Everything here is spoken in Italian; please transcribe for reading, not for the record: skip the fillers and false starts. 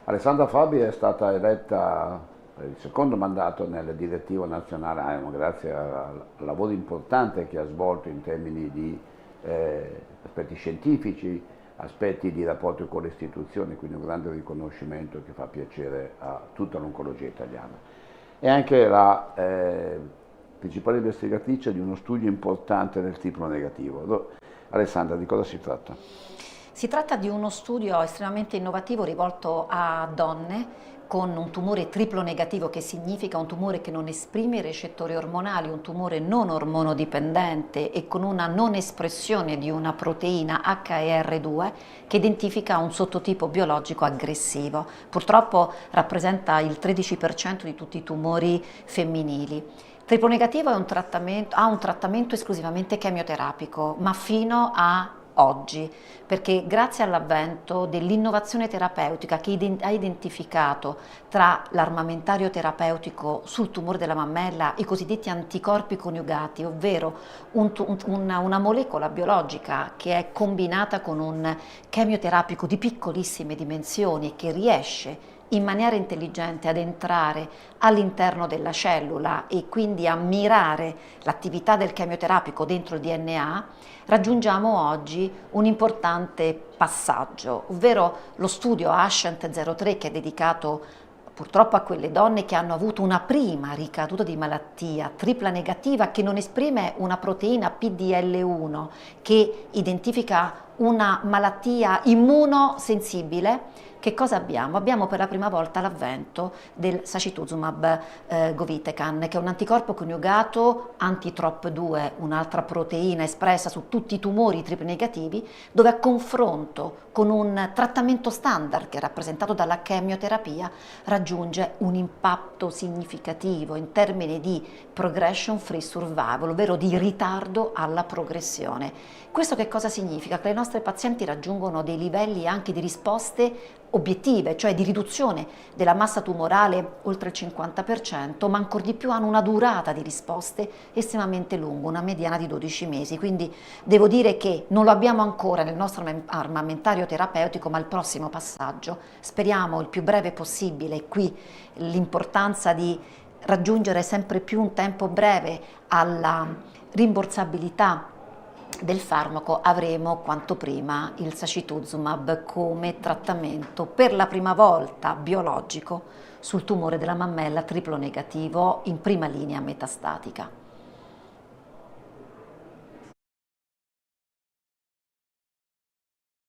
Alessandra Fabi è stata eletta per il secondo mandato nel direttivo nazionale AIMO, grazie al lavoro importante che ha svolto in termini di aspetti scientifici, aspetti di rapporto con le istituzioni, quindi un grande riconoscimento che fa piacere a tutta l'oncologia italiana. È anche la principale investigatrice di uno studio importante del triplo negativo. Alessandra, di cosa si tratta? Si tratta di uno studio estremamente innovativo rivolto a donne con un tumore triplo negativo, che significa un tumore che non esprime i recettori ormonali, un tumore non ormonodipendente e con una non espressione di una proteina HER2 che identifica un sottotipo biologico aggressivo. Purtroppo rappresenta il 13% di tutti i tumori femminili. Triplo negativo ha un trattamento esclusivamente chemioterapico, ma fino a oggi, perché grazie all'avvento dell'innovazione terapeutica che ha identificato tra l'armamentario terapeutico sul tumore della mammella i cosiddetti anticorpi coniugati, ovvero una molecola biologica che è combinata con un chemioterapico di piccolissime dimensioni e che riesce in maniera intelligente ad entrare all'interno della cellula e quindi a mirare l'attività del chemioterapico dentro il DNA, raggiungiamo oggi un importante passaggio, ovvero lo studio Ascent-03, che è dedicato purtroppo a quelle donne che hanno avuto una prima ricaduta di malattia tripla negativa che non esprime una proteina PDL1 che identifica una malattia immunosensibile. Che cosa abbiamo? Abbiamo per la prima volta l'avvento del sacituzumab govitecan, che è un anticorpo coniugato anti-TROP2, un'altra proteina espressa su tutti i tumori tripli negativi, dove a confronto con un trattamento standard che è rappresentato dalla chemioterapia raggiunge un impatto significativo in termini di progression free survival, ovvero di ritardo alla progressione. Questo che cosa significa? Che le nostre pazienti raggiungono dei livelli anche di risposte obiettive, cioè di riduzione della massa tumorale oltre il 50%, ma ancor di più hanno una durata di risposte estremamente lunga, una mediana di 12 mesi. Quindi devo dire che non lo abbiamo ancora nel nostro armamentario terapeutico, ma il prossimo passaggio, speriamo il più breve possibile, e qui l'importanza di raggiungere sempre più un tempo breve alla rimborsabilità del farmaco, avremo quanto prima il sacituzumab come trattamento per la prima volta biologico sul tumore della mammella triplo negativo in prima linea metastatica.